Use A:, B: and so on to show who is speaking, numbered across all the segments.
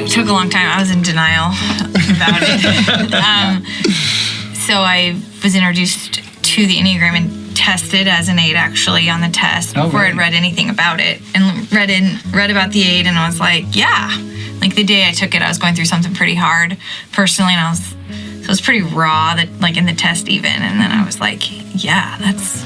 A: It took a long time. I was in denial about it. So I was introduced to the Enneagram and tested as an 8 actually on the test before I'd read anything about it, and read about the 8, and I was like, yeah. Like the day I took it, I was going through something pretty hard personally, and it was pretty raw, that like in the test even, and then I was like, yeah, that's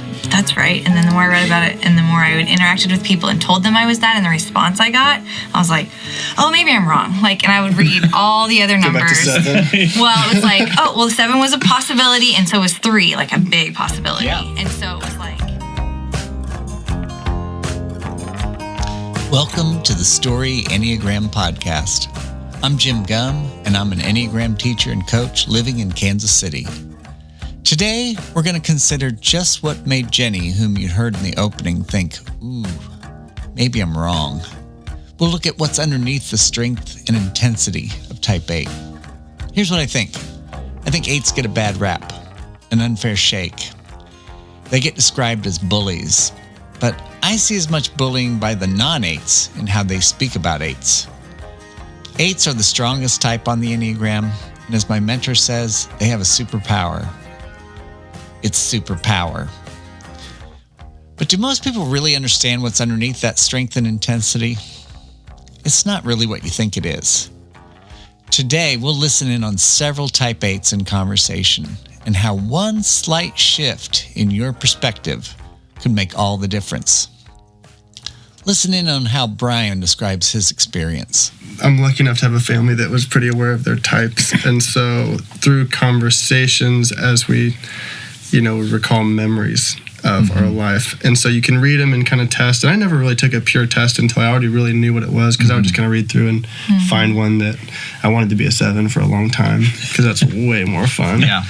A: right. And then the more I read about it and the more I interacted with people and told them I was that, and the response I got, I was like, oh, maybe I'm wrong. Like, and I would read all the other numbers.
B: Go back to 7.
A: Well, it was like, oh, well, 7 was a possibility, and so was 3, like a big possibility.
C: Yeah.
A: And so it was like.
C: Welcome to the Story Enneagram Podcast. I'm Jim Gum, and I'm an Enneagram teacher and coach living in Kansas City. Today, we're going to consider just what made Genny, whom you heard in the opening, think, ooh, maybe I'm wrong. We'll look at what's underneath the strength and intensity of Type 8. Here's what I think. I think 8s get a bad rap, an unfair shake. They get described as bullies, but I see as much bullying by the non-8s in how they speak about 8s. 8s are the strongest type on the Enneagram, and as my mentor says, they have a superpower. It's superpower. But do most people really understand what's underneath that strength and intensity? It's not really what you think it is. Today, we'll listen in on several Type 8s in conversation and how one slight shift in your perspective could make all the difference. Listen in on how Bryan describes his experience.
B: I'm lucky enough to have a family that was pretty aware of their types. And so through conversations, as we, recall memories of our life. And so you can read them and kind of test. And I never really took a pure test until I already really knew what it was, because I would just kind of read through and find one that I wanted to be a 7 for a long time, because that's way more fun.
C: Yeah.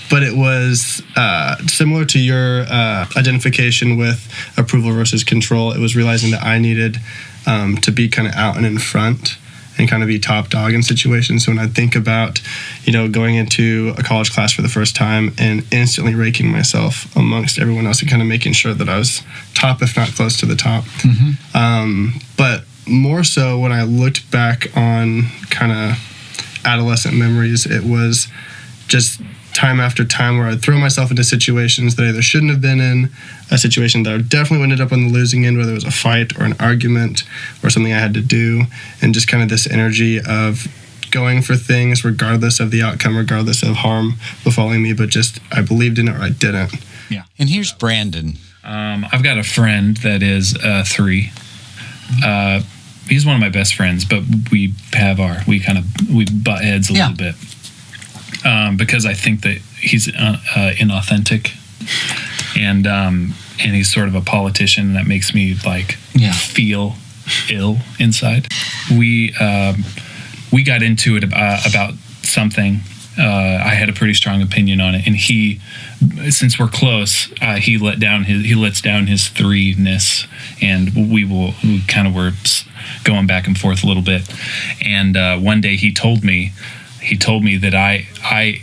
B: But it was similar to your identification with approval versus control. It was realizing that I needed to be kind of out and in front and kind of be top dog in situations. So when I think about, going into a college class for the first time and instantly ranking myself amongst everyone else and kind of making sure that I was top, if not close to the top. But more so when I looked back on kind of adolescent memories, it was just time after time where I'd throw myself into situations that I either shouldn't have been in, a situation that I definitely ended up on the losing end, whether it was a fight or an argument or something I had to do, and just kind of this energy of going for things regardless of the outcome, regardless of harm befalling me, but just I believed in it or I didn't.
C: Yeah. And here's Brandon.
D: I've got a friend that is 3. He's one of my best friends, but we butt heads a little bit. Because I think that he's inauthentic, and he's sort of a politician, and that makes me feel ill inside. We got into it about something. I had a pretty strong opinion on it, and he, since we're close, he lets down his 3-ness, and we kind of were going back and forth a little bit. And one day he told me that I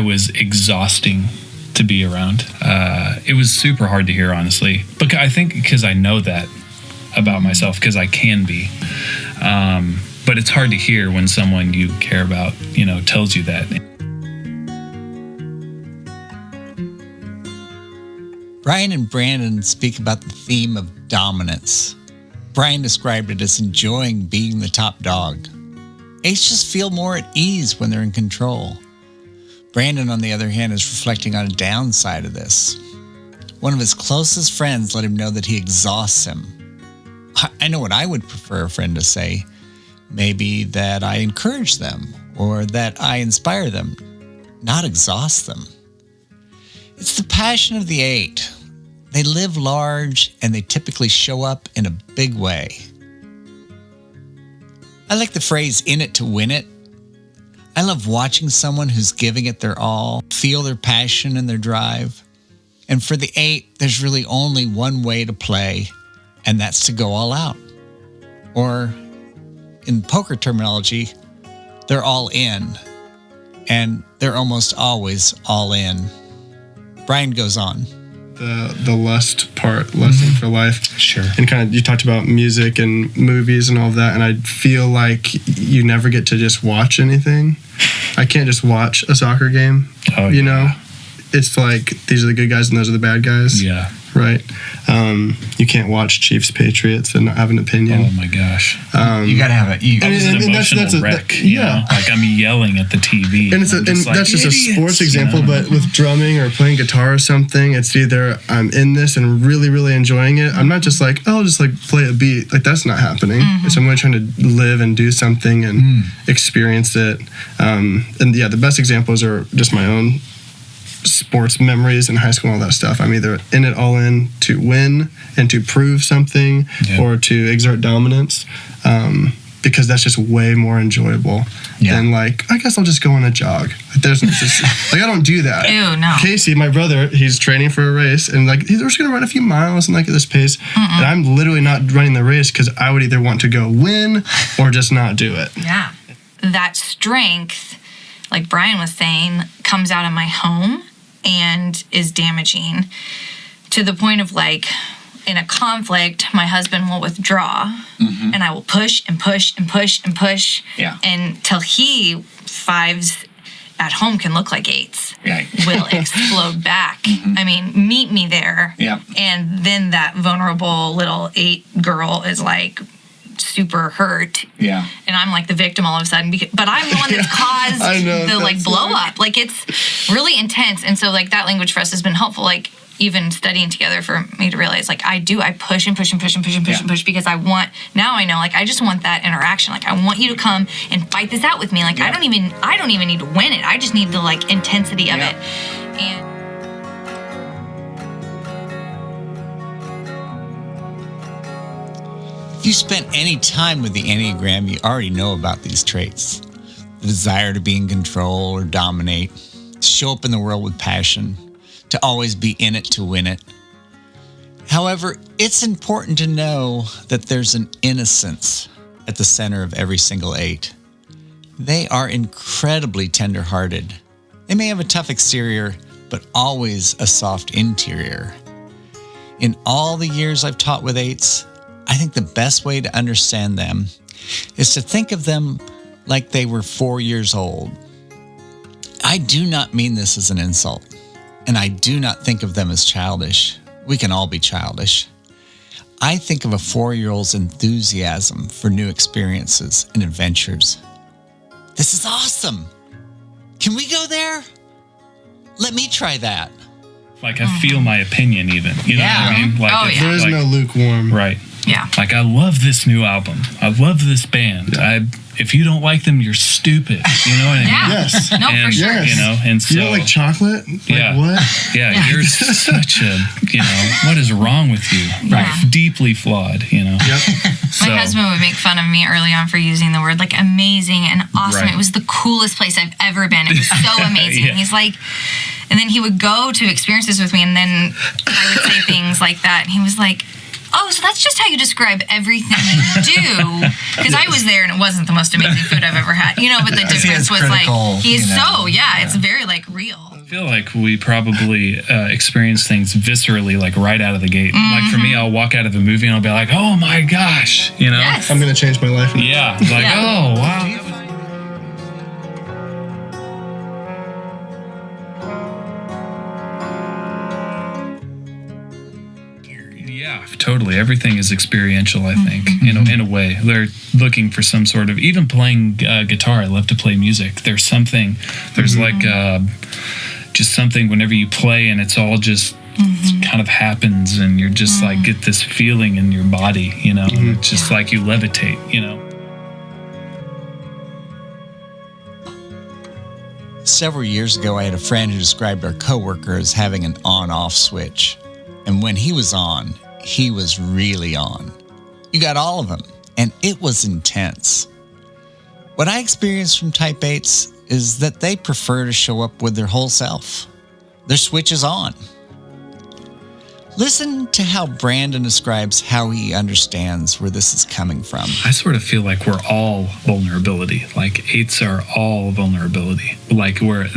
D: was exhausting to be around. It was super hard to hear, honestly. But I think because I know that about myself, because I can be. But it's hard to hear when someone you care about, tells you that.
C: Bryan and Brandon speak about the theme of dominance. Bryan described it as enjoying being the top dog. 8s just feel more at ease when they're in control. Brandon, on the other hand, is reflecting on a downside of this. One of his closest friends let him know that he exhausts him. I know what I would prefer a friend to say. Maybe that I encourage them, or that I inspire them, not exhaust them. It's the passion of the 8. They live large, and they typically show up in a big way. I like the phrase, in it to win it. I love watching someone who's giving it their all, feel their passion and their drive. And for the 8, there's really only one way to play, and that's to go all out. Or, in poker terminology, they're all in, and they're almost always all in. Bryan goes on.
B: the lust part, lusting for life.
D: Sure.
B: And kind of, you talked about music and movies and all of that, and I feel like you never get to just watch anything. I can't just watch a soccer game.
D: Oh,
B: you know? It's like, these are the good guys and those are the bad guys.
D: Yeah.
B: Right? You can't watch Chiefs Patriots and not have an opinion.
D: Oh my gosh.
C: You gotta have it.
D: It was an emotional wreck. You know? Like, I'm yelling at the TV.
B: And that's just a sports example, but with drumming or playing guitar or something, it's either I'm in this and really, really enjoying it. I'm not just like, oh, I'll just like play a beat. Like, that's not happening. So I'm really trying to live and do something and experience it. And yeah, the best examples are just my own sports memories in high school and all that stuff. I'm either in it all in to win and to prove something or to exert dominance, because that's just way more enjoyable than like, I guess I'll just go on a jog. There's just, like, I don't do that.
A: Ew, no.
B: Casey, my brother, he's training for a race and like, we're just gonna run a few miles and like at this pace. And I'm literally not running the race because I would either want to go win or just not do it.
A: Yeah. That strength, like Bryan was saying, comes out of my home and is damaging to the point of, like, in a conflict, my husband will withdraw and I will push and push and push and push until he fives at home can look like eights will explode back. I mean, meet me there. And then that vulnerable little 8 girl is like super hurt. And I'm like the victim all of a sudden, but I'm the one that's caused the like blow up. Like, it's really intense. And so like that language for us has been helpful. Like, even studying together for me to realize, like, I push and push and push and push and push and push because I know, like, I just want that interaction. Like, I want you to come and fight this out with me. Like, I don't even need to win it. I just need the like intensity of it. And
C: If you spent any time with the Enneagram, you already know about these traits. The desire to be in control or dominate, to show up in the world with passion, to always be in it to win it. However, it's important to know that there's an innocence at the center of every single 8. They are incredibly tender-hearted. They may have a tough exterior, but always a soft interior. In all the years I've taught with 8s, I think the best way to understand them is to think of them like they were 4 years old. I do not mean this as an insult, and I do not think of them as childish. We can all be childish. I think of a 4-year-old's enthusiasm for new experiences and adventures. This is awesome. Can we go there? Let me try that.
D: Like, I feel my opinion even. You know what I mean? Like,
B: There is no lukewarm.
D: Right.
A: yeah.
D: Like, I love this new album. I love this band. If you don't like them, you're stupid. You know what I mean?
B: Yes.
A: No, for sure.
D: You know, and so.
B: You don't like chocolate? Like, what?
D: Yeah, you're such a, what is wrong with you?
A: Right.
D: Deeply flawed,
B: Yep.
A: My husband would make fun of me early on for using the word like amazing and awesome.
D: Right.
A: It was the coolest place I've ever been. It was so amazing.
D: Yeah.
A: He's like, and then he would go to experiences with me, and then I would say things like that, and he was like, oh, so that's just how you describe everything you do? Because I was there, and it wasn't the most amazing food I've ever had. But the difference was
C: critical,
A: like, he's it's very like real.
D: I feel like we probably experience things viscerally, like right out of the gate. Like for me, I'll walk out of a movie and I'll be like, oh my gosh,
A: Yes.
B: I'm going to change my life.
D: Yeah. Like, oh, wow. Yeah, totally. Everything is experiential, I think, in a way. They're looking for some sort of, even playing guitar. I love to play music. There's like just something whenever you play and it's all just kind of happens and you're just like, get this feeling in your body, and it's just like you levitate,
C: Several years ago, I had a friend who described our coworker as having an on-off switch. And when he was on, he was really on. You got all of them, and it was intense. What I experienced from Type 8s is that they prefer to show up with their whole self. Their switch is on. Listen to how Brandon describes how he understands where this is coming from.
D: I sort of feel like we're all vulnerability. Like 8s are all vulnerability. Like we're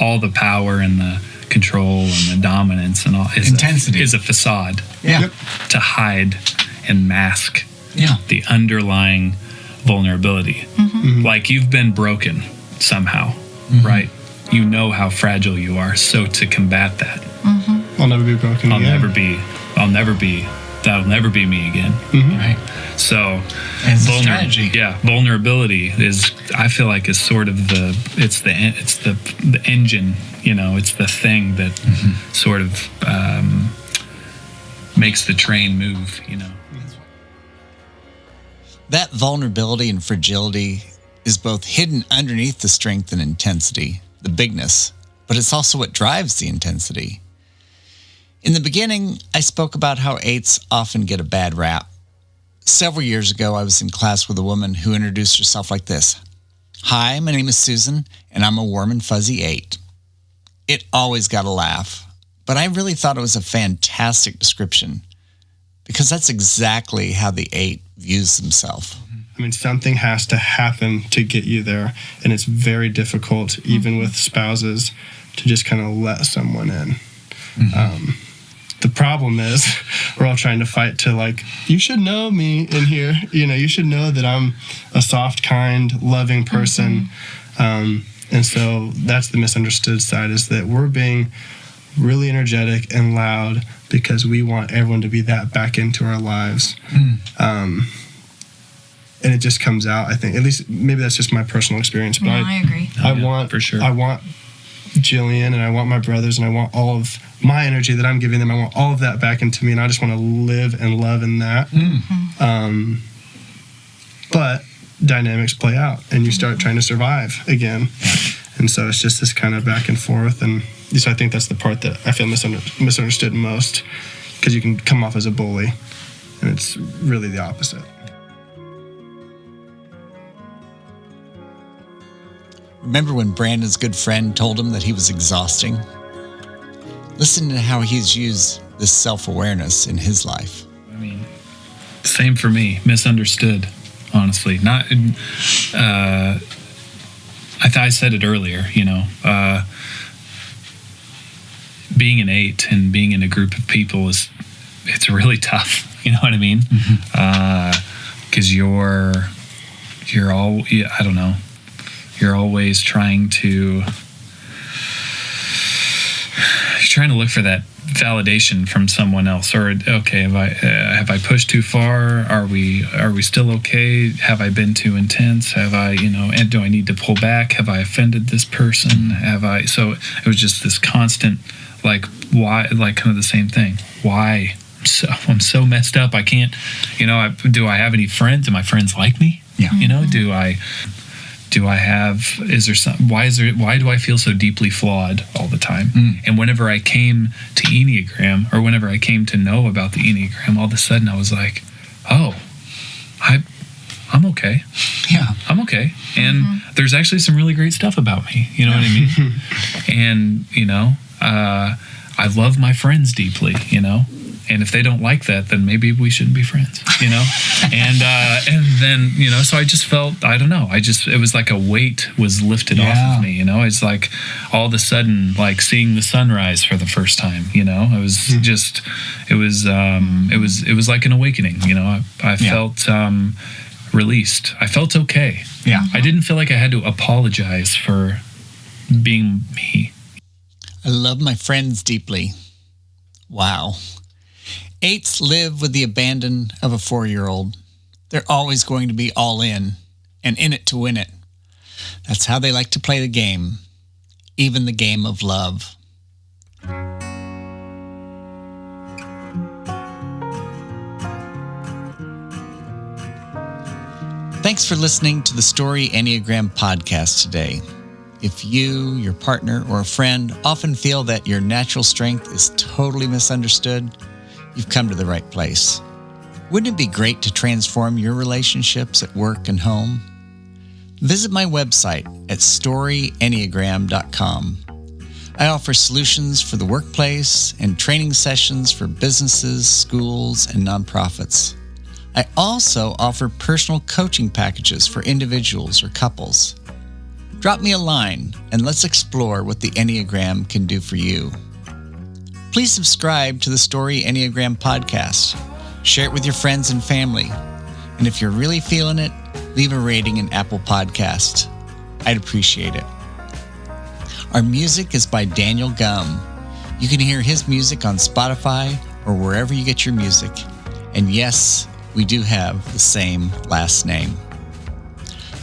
D: all the power and the control and the dominance and all
C: Intensity
D: is a facade
C: Yeah.
D: to hide and mask
C: Yeah.
D: the underlying vulnerability. Like you've been broken somehow, right? You know how fragile you are. So to combat that,
B: I'll never be broken again. That'll never be me again.
C: Right.
D: So
C: And it's a strategy.
D: Vulnerability is, I feel like, is sort of the engine, it's the thing that sort of makes the train move,
C: That vulnerability and fragility is both hidden underneath the strength and intensity, the bigness, but it's also what drives the intensity. In the beginning, I spoke about how 8s often get a bad rap. Several years ago, I was in class with a woman who introduced herself like this. Hi, my name is Susan, and I'm a warm and fuzzy 8. It always got a laugh, but I really thought it was a fantastic description because that's exactly how the 8 views himself.
B: I mean, something has to happen to get you there, and it's very difficult, even with spouses, to just kind of let someone in. The problem is we're all trying to fight to, like, you should know me in here. You should know that I'm a soft, kind, loving person. And so that's the misunderstood side, is that we're being really energetic and loud because we want everyone to be that back into our lives. And it just comes out, I think. At least maybe that's just my personal experience. But
A: No, I agree.
B: I want,
D: for sure.
B: I want Jillian and I want my brothers and I want all of my energy that I'm giving them. I want all of that back into me, and I just want to live and love in that. But dynamics play out, and you start trying to survive again. And so it's just this kind of back and forth. And so I think that's the part that I feel misunderstood most, because you can come off as a bully, and it's really the opposite.
C: Remember when Brandon's good friend told him that he was exhausting? Listen to how he's used this self-awareness in his life.
D: I mean, same for me. Misunderstood, honestly. Not. I said it earlier. Being an 8 and being in a group of people it's really tough. You know what I mean? Because you're all. I don't know. You're always trying to look for that validation from someone else, or okay, have I pushed too far? Are we still okay? Have I been too intense? Have I, and do I need to pull back? Have I offended this person? So it was just this constant, like, why, like kind of the same thing. Why? I'm so messed up. I can't, do I have any friends? Do my friends like me?
C: Yeah.
D: Do I have, why do I feel so deeply flawed all the time? And whenever I came to Enneagram, or whenever I came to know about the Enneagram, all of a sudden I was like, oh, I'm okay.
C: Yeah.
D: I'm okay. And there's actually some really great stuff about me. You know what I mean? And, I love my friends deeply, And if they don't like that, then maybe we shouldn't be friends, And then, so I just felt, I don't know. It was like a weight was lifted off of me, It's like all of a sudden, like seeing the sunrise for the first time, It was just, it was like an awakening, I felt released. I felt okay.
C: Yeah.
D: I didn't feel like I had to apologize for being me.
C: I love my friends deeply. Wow. 8s live with the abandon of a 4-year-old. They're always going to be all in, and in it to win it. That's how they like to play the game, even the game of love. Thanks for listening to the Story Enneagram podcast today. If you, your partner, or a friend often feel that your natural strength is totally misunderstood, you've come to the right place. Wouldn't it be great to transform your relationships at work and home? Visit my website at storyenneagram.com. I offer solutions for the workplace and training sessions for businesses, schools, and nonprofits. I also offer personal coaching packages for individuals or couples. Drop me a line and let's explore what the Enneagram can do for you. Please subscribe to the Story Enneagram podcast. Share it with your friends and family. And if you're really feeling it, leave a rating in Apple Podcasts. I'd appreciate it. Our music is by Daniel Gum. You can hear his music on Spotify or wherever you get your music. And yes, we do have the same last name.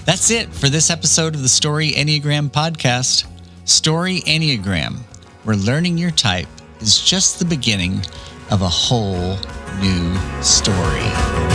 C: That's it for this episode of the Story Enneagram podcast. Story Enneagram, where learning your type is just the beginning of a whole new story.